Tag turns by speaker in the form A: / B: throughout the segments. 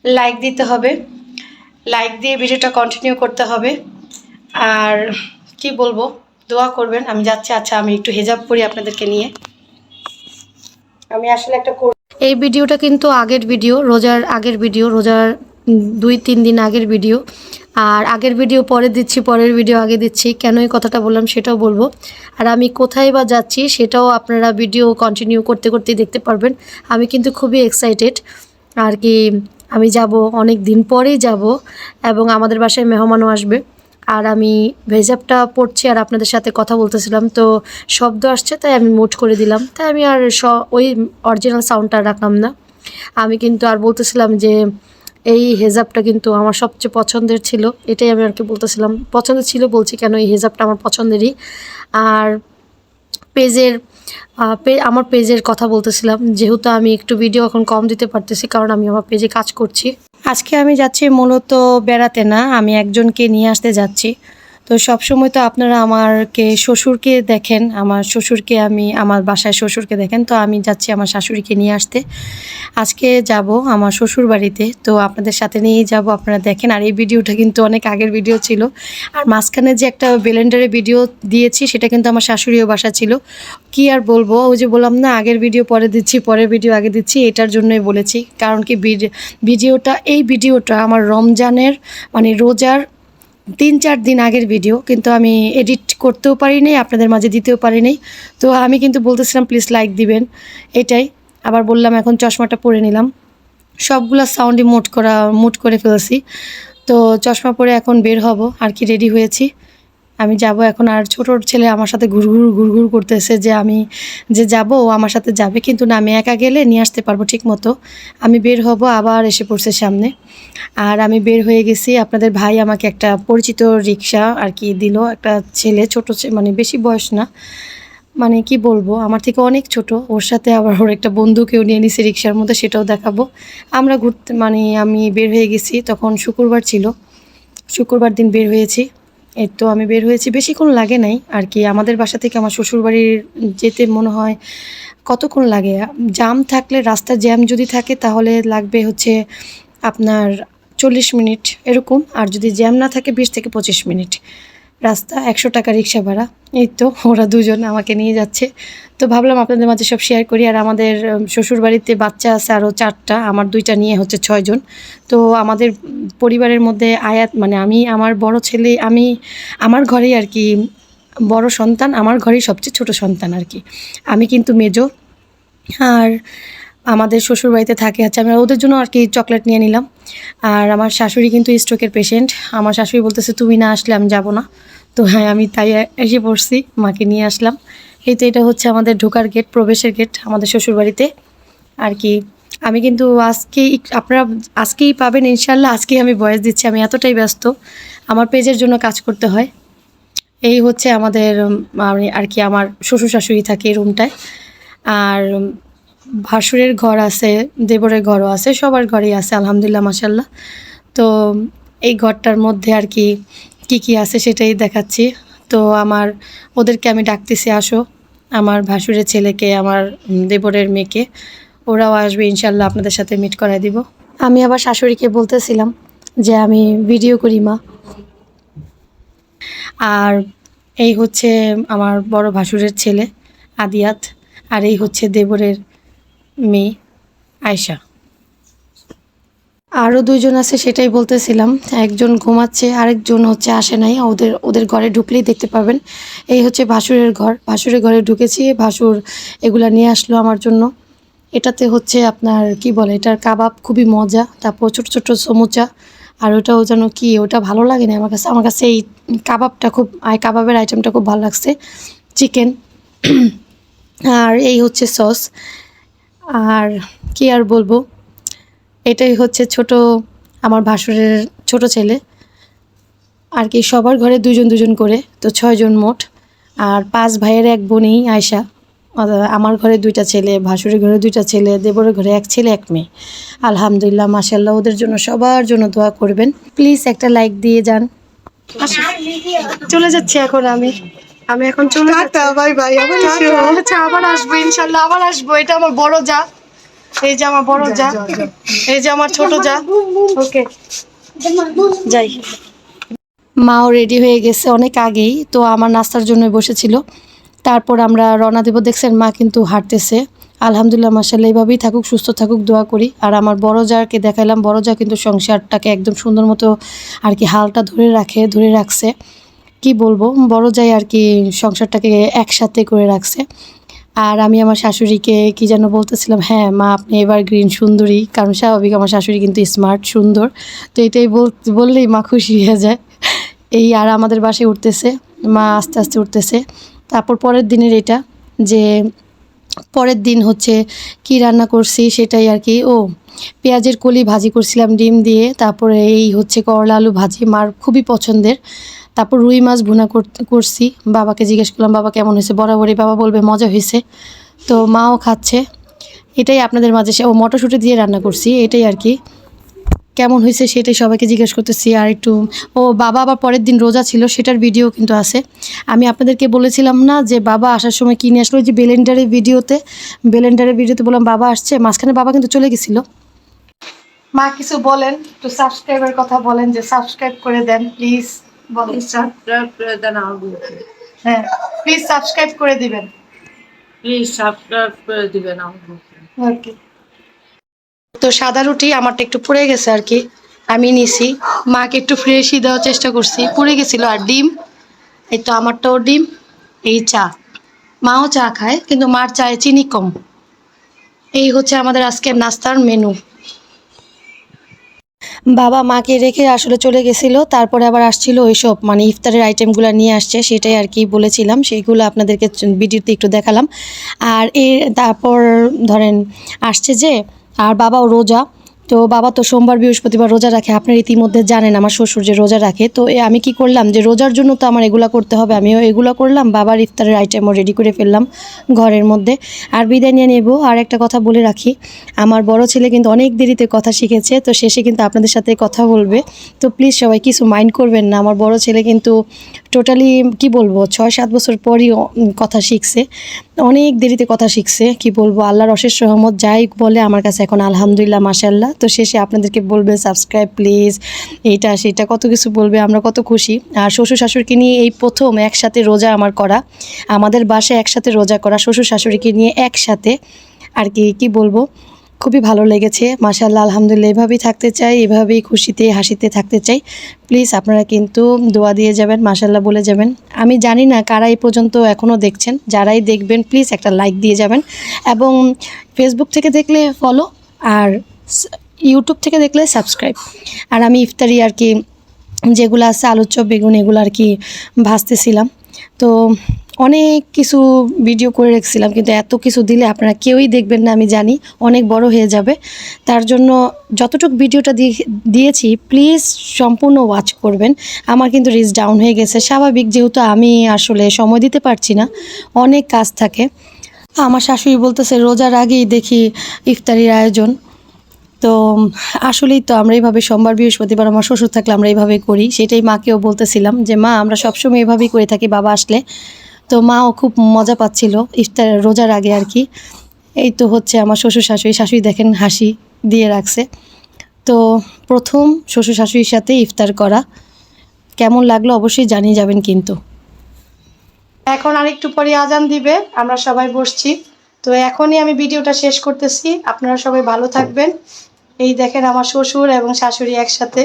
A: Like দিতে হবে, like দিয়ে ভিডিওটা কন্টিনিউ করতে হবে। আর কি বলবো, দোয়া করবেন। আমি যাচ্ছি। আচ্ছা, আমি একটু হিজাব পরি আপনাদেরকে নিয়ে। আমি আসলে একটা এই ভিডিওটা কিন্তু আগের ভিডিও, রোজার আগের ভিডিও, রোজার 2-3 দিন আগের ভিডিও। আর আগের ভিডিও পরে দিচ্ছি, পরের ভিডিও আগে দিচ্ছি। কেন এই কথাটা বললাম সেটাও বলবো। আর আমি কোথায় বা যাচ্ছি সেটাও আপনারা ভিডিও কন্টিনিউ করতে করতেই দেখতে পারবেন। আমি কিন্তু খুবই এক্সাইটেড আর কি। আমি যাব, অনেক দিন পরেই যাব, এবং আমাদের বাসায় মেহমানও আসবে। আর আমি ভেজাবটা পড়ছি আর আপনাদের সাথে কথা বলতেছিলাম, তো শব্দ আসছে তাই আমি মোট করে দিলাম। তাই আমি আর ওই অরিজিনাল সাউন্ডটা রাখলাম না। আমি কিন্তু আর বলতেছিলাম যে এই হেজাবটা কিন্তু আমার সবচেয়ে পছন্দের ছিল। এটাই আমি আর কি বলতেছিলাম, পছন্দের ছিল বলছি কেন, এই হেজাবটা আমার পছন্দেরই। আর পেজের আমার পেজের কথা বলতেছিলাম, যেহেতু আমি একটু ভিডিও এখন কম দিতে পারতেছি কারণ আমি আমার পেজে কাজ করছি। আজকে আমি যাচ্ছি মূলত বেড়াতে না, আমি একজনকে নিয়ে আসতে যাচ্ছি। তো সবসময় তো আপনারা আমারকে শ্বশুরকে দেখেন, আমার শ্বশুরকে আমি আমার বাসায় শ্বশুরকে দেখেন, তো আমি যাচ্ছি আমার শাশুড়িকে নিয়ে আসতে। আজকে যাব আমার শ্বশুর বাড়িতে, তো আপনাদের সাথে নিয়েই যাব, আপনারা দেখেন। আর এই ভিডিওটা কিন্তু অনেক আগের ভিডিও ছিল। আর মাঝখানে যে একটা ব্লেন্ডারে ভিডিও দিয়েছি সেটা কিন্তু আমার শাশুড়িও বাসা ছিল। কি আর বলবো, ওই যে বললাম না আগের ভিডিও পরে দিচ্ছি, পরের ভিডিও আগে দিচ্ছি, এটার জন্যই বলেছি। কারণ কি এই ভিডিওটা আমার রমজানের মানে রোজার 3-4 দিন আগের ভিডিও, কিন্তু আমি এডিট করতেও পারিনি, আপনাদের মাঝে দিতেও পারিনি। তো আমি কিন্তু বলতেছিলাম প্লিজ লাইক দিবেন, এটাই। আবার বললাম এখন চশমাটা পরে নিলাম, সবগুলা সাউন্ডই মুট করে ফেলছি। তো চশমা পরে এখন বের হব আর কি, রেডি হয়েছি, আমি যাব এখন। আর ছোট ছেলে আমার সাথে ঘুরঘুর করতেছে যে আমি যে যাব ও আমার সাথে যাবে, কিন্তু না, আমি একা গেলে নিয়ে আসতে পারবো ঠিক মতো। আমি বের হব, আবার এসে পড়ছে সামনে। আর আমি বের হয়ে গেছি। আপনাদের ভাই আমাকে একটা পরিচিত রিক্সা আর কি দিল, একটা ছেলে, মানে বেশি বয়স না, মানে কি বলবো, আমার থেকে অনেক ছোট। ওর সাথে আবার ওর একটা বন্ধুকেও নিয়ে নিছি রিক্সার মধ্যে, সেটাও দেখাবো। আমরা ঘুরতে মানে আমি বের হয়ে গেছি, তখন শুক্রবার ছিল, শুক্রবার দিন বের হয়েছি। এই তো আমি বের হয়েছি, বেশিক্ষণ লাগে নাই আর কি। আমাদের বাসা থেকে আমার শ্বশুরবাড়ির যেতে মনে হয় কতক্ষণ লাগে, জ্যাম থাকলে, রাস্তা জ্যাম যদি থাকে তাহলে লাগবে হচ্ছে আপনার 40 মিনিট এরকম। আর যদি জ্যাম না থাকে 20 থেকে 25 মিনিট রাস্তা, 100 টাকা রিক্সা ভাড়া। এই তো ওরা দুজন আমাকে নিয়ে যাচ্ছে। তো ভাবলাম আপনাদের মাঝে সব শেয়ার করি। আর আমাদের শ্বশুরবাড়িতে বাচ্চা আছে আরও 4টা, আমার 2টা নিয়ে হচ্ছে 6 জন। তো আমাদের পরিবারের মধ্যে মানে আমি, আমার বড় ছেলে, আমি আমার ঘরেই আর কি বড় সন্তান, আমার ঘরেই সবচেয়ে ছোট সন্তান আর কি। আমি কিন্তু মেজো। আর আমাদের শ্বশুরবাড়িতে থাকে হচ্ছে, আমি ওদের জন্য আর কি চকলেট নিয়ে নিলাম। আর আমার শাশুড়ি কিন্তু স্ট্রোকের পেশেন্ট। আমার শাশুড়ি বলতেছে তুমি না আসলে আমি যাব না। তো হ্যাঁ, আমি তাই এসে পড়ছি, মাকে নিয়ে আসলাম। এই তো এটা হচ্ছে আমাদের ঢোকার গেট, প্রবেশের গেট আমাদের শ্বশুরবাড়িতে আর কি। আমি কিন্তু আপনারা আজকেই পাবেন ইনশাল্লাহ, আজকেই আমি ভয়েস দিচ্ছি, আমি এতটাই ব্যস্ত, আমার পেজের জন্য কাজ করতে হয়। এই হচ্ছে আমাদের আর কি, আমার শ্বশুর শাশুড়ি থাকে এই রুমটায়। আর ভাসুরের ঘর আছে, দেবরের ঘরও আছে, সবার ঘরেই আছে আলহামদুলিল্লাহ মাশাল্লাহ। তো এই ঘরটার মধ্যে আর কি কী আছে সেটাই দেখাচ্ছি। তো ওদেরকে আমি ডাকতেছি, আসো, আমার ভাসুরের ছেলেকে, আমার দেবরের মেয়েকে, ওরাও আসবে ইনশাল্লাহ, আপনাদের সাথে মিট করায় দিব। আমি আবার শাশুড়িকে বলতেছিলাম যে আমি ভিডিও করি মা। আর এই হচ্ছে আমার বড় ভাসুরের ছেলে আদিয়াত, আর এই হচ্ছে দেবরের মেয়ে আয়শা। আরও 2জন আছে, সেটাই বলতেছিলাম। একজন ঘুমাচ্ছে, আরেকজন হচ্ছে আসে নাই, ওদের ঘরে ঢুকলেই দেখতে পাবেন। এই হচ্ছে ভাসুরের ঘর, ভাসুরের ঘরে ঢুকেছি, ভাসুর এগুলা নিয়ে আসলো আমার জন্য। এটাতে হচ্ছে আপনার কি বলে, এটার কাবাব খুবই মজা, তারপর ছোটো ছোটো সমুচা। আর ওটাও যেন কি, ওটা ভালো লাগে না আমার কাছে এই কাবাবের আইটেমটা খুব ভালো লাগছে, চিকেন। আর এই হচ্ছে সস। আর কি আর বলবো, এটাই হচ্ছে আমার ভাসুরের ছোট ছেলে আর কি। সবার ঘরে 2জন করে, তো 6 জন মোট। আর 5 ভাইয়ের 1 বোনই আয়শা। আমার ঘরে 2টা ছেলে, ভাসুরের ঘরে 2টা ছেলে, দেবরের ঘরে 1 ছেলে 1 মেয়ে। আলহামদুলিল্লাহ মাশাল্লাহ, ওদের জন্য সবার জন্য দোয়া করবেন প্লিজ, একটা লাইক দিয়ে যান। চলে যাচ্ছি এখন আমি এখন চলে যাচ্ছি, বাই বাই, আবার আসবো ইনশাল্লাহ, আবার আসবো। এটা আমার বড় যা, এই যে আমার বড় যা, এই যে আমার ছোট যা। ওকে যাই। মাও রেডি হয়ে গেছে অনেক আগেই, তো আমার নাস্তার জন্য বসেছিল। তারপর আমরা রওনা দেব। দেখছেন মা কিন্তু হাঁটতেছে। আলহামদুলিল্লাহ মাশাআল্লাহ, এইভাবেই থাকুক, সুস্থ থাকুক, দোয়া করি। আর আমার বড় জাকে দেখাইলাম, বড় যা কিন্তু সংসারটাকে একদম সুন্দর মতো আর কি হালটা ধরে রাখছে। কি বলবো, বড় যাই আর কি সংসারটাকে একসাথে করে রাখছে। আর আমি আমার শাশুড়িকে কি যেন বলতেছিলাম, হ্যাঁ মা আপনি এবার গ্রিন সুন্দরী, কারণ স্বাভাবিক আমার শাশুড়ি কিন্তু স্মার্ট সুন্দর। তো এটাই বললেই মা খুশি হয়ে যায়। এই আর আমাদের বাসায় উঠতেছে মা, আস্তে আস্তে উঠতেছে। তারপর পরের দিনের এটা যে পরের দিন হচ্ছে কি রান্না করছি সেটাই আর কি। ও পেঁয়াজের কলি ভাজি করছিলাম ডিম দিয়ে। তারপরে এই হচ্ছে করলা আলু ভাজি, মার খুবই পছন্দের। তারপর রুই মাছ ভুনা করছি। বাবাকে জিজ্ঞেস করলাম বাবা কেমন হয়েছে, বরাবরই বাবা বলবে মজা হয়েছে। তো মাও খাচ্ছে। এটাই আপনাদের মাঝে ও মটরশুঁটি দিয়ে রান্না করছি, এটাই আর কি। কেমন হয়েছে সেটাই সবাইকে জিজ্ঞেস করতেছি। আর একটু বাবা আবার পরের দিন রোজা ছিল, সেটার ভিডিও কিন্তু আছে। আমি আপনাদেরকে বলেছিলাম না যে বাবা আসার সময় কিনে আসলো, যে বেলেন্ডারের ভিডিওতে বললাম বাবা আসছে, মাঝখানে বাবা কিন্তু চলে গেছিলো। মা কিছু বলেন, একটু সাবস্ক্রাইবের কথা বলেন, যে সাবস্ক্রাইব করে দেন প্লিজ। বলেন
B: সাবস্ক্রাইব করে দেন
A: হ্যাঁ প্লিজ সাবস্ক্রাইব করে দিবেন। ওকে। তো সাদা রুটি আমারটা একটু পুড়ে গেছে আর কি, আমি নিছি। মাকে একটু ফ্রেশই দেওয়ার চেষ্টা করছি, পুড়ে গেছিলো। আর ডিম, এই তো আমারটাও ডিম। এই চা, মাও চা খায় কিন্তু মার চায়ে চিনি কম। এই হচ্ছে আমাদের আজকের নাস্তার মেনু। বাবা মাকে রেখে আসলে চলে গেছিলো, তারপরে আবার আসছিল ওইসব মানে ইফতারের আইটেমগুলো নিয়ে আসছে, সেটাই আর কি বলেছিলাম, সেইগুলো আপনাদেরকে ভিডিওতে একটু দেখালাম। আর তারপর ধরেন আসছে যে, আর বাবাও রোজা। তো বাবা তো সোমবার বৃহস্পতিবার রোজা রাখে, আপনারা ইতিমধ্যে জানেন আমার শ্বশুর যে রোজা রাখে। তো আমি কি করলাম, যে রোজার জন্য তো আমার এগুলো করতে হবে, আমিও এগুলো করলাম, বাবার ইফতারের আইটেমও রেডি করে ফেললাম ঘরের মধ্যে। আর বিদায় নিয়ে নেব। আর একটা কথা বলে রাখি, আমার বড় ছেলে কিন্তু অনেক দেরিতে কথা শিখেছে, তো শেষে কিন্তু আপনাদের সাথে কথা বলবে। তো প্লিজ সবাই কিছু মাইন্ড করবেন না। আমার বড় ছেলে কিন্তু টোটালি কি বলবো 6-7 বছর পরই কথা শিখছে, অনেক দেরিতে কথা শিখছে। কি বলবো, আল্লাহর অশেষ রহমত, যাই বলে আমার কাছে এখন আলহামদুলিল্লাহ মাশাআল্লাহ। তো শেষে আপনাদেরকে বলবে সাবস্ক্রাইব প্লিজ, এইটা সেটা কত কিছু বলবে, আমরা কত খুশি। আর শ্বশুর শাশুড়িকে নিয়ে এই প্রথম একসাথে রোজা আমার করা, আমাদের বাসায় একসাথে রোজা করা, শ্বশুর শাশুড়িকে নিয়ে একসাথে আর কি। কি বলবো, খুবই ভালো লেগেছে মাশাআল্লাহ, আলহামদুলিল্লাহ। এভাবেই থাকতে চাই, এভাবেই খুশিতে হাসিতে থাকতে চাই। প্লিজ আপনারা কিন্তু দোয়া দিয়ে যাবেন, মাশাআল্লাহ বলে যাবেন। আমি জানি না কারা এই পর্যন্ত এখনও দেখছেন, যারাই দেখবেন প্লিজ একটা লাইক দিয়ে যাবেন। এবং ফেসবুক থেকে দেখলে ফলো, আর ইউটিউব থেকে দেখলে সাবস্ক্রাইব। আর আমি ইফতারি আর কি যেগুলো আছে আলুর চপ বেগুন এগুলো আর কি ভাজতেছিলাম। তো অনেক কিছু ভিডিও করে রেখেছিলাম, কিন্তু এত কিছু দিলে আপনারা কেউই দেখবেন না, আমি জানি অনেক বড় হয়ে যাবে। তার জন্য যতটুকু ভিডিওটা দিয়েছি প্লিজ সম্পূর্ণ ওয়াচ করবেন। আমার কিন্তু রিচ ডাউন হয়ে গেছে, স্বাভাবিক, যেহেতু আমি আসলে সময় দিতে পারছি না, অনেক কাজ থাকে। আমার শাশুড়ি বলতেছে রোজার আগেই দেখি ইফতারির আয়োজন। তো আসলেই তো আমরা এইভাবে সোমবার বৃহস্পতিবার আমার শ্বশুর থাকলে আমরা এইভাবে করি, সেটাই মাকেও বলতেছিলাম যে মা আমরা সবসময় এভাবেই করে থাকি বাবা আসলে। তো মাও খুব মজা পাচ্ছিল ইফতার রোজার আগে আর কি। এই তো হচ্ছে আমার শ্বশুর শাশুড়ি দেখেন হাসি দিয়ে রাখছে। তো প্রথম শ্বশুর শাশুড়ির সাথে ইফতার করা, কেমন লাগলো অবশ্যই জানিয়ে যাবেন কিন্তু। এখন আর একটু পরে আজান দিবে, আমরা সবাই বসছি। তো এখনই আমি ভিডিওটা শেষ করতেছি, আপনারা সবাই ভালো থাকবেন। এই দেখেন আমার শ্বশুর এবং শাশুড়ি একসাথে।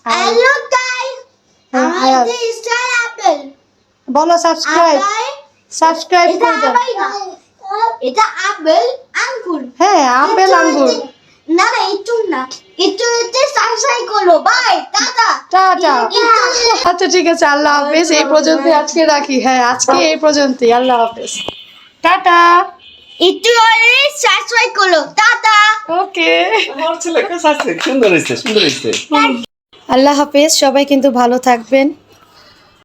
C: হ্যালো গাইস, আমাদের স্টার আপেল
A: বলো সাবস্ক্রাইব করে দাও।
C: এটা আপেল আঙ্গুর।
A: হ্যাঁ আপেল আঙ্গুর।
C: না না একটু না, একটু সাবস্ক্রাইব করো। Bye, tata
A: tata. আচ্ছা ঠিক আছে, আল্লাহ হাফেজ। এই পর্যন্ত আজকে রাখি। হ্যাঁ আজকে এই পর্যন্তই, আল্লাহ হাফেজ, টাটা।
C: একটু সাবস্ক্রাইব করো, টাটা।
A: ওকে,
B: আমার ছেলেকে সুন্দর হয়েছে
A: আল্লাহ হাফেজ। সবাই কিন্তু ভালো থাকবেন।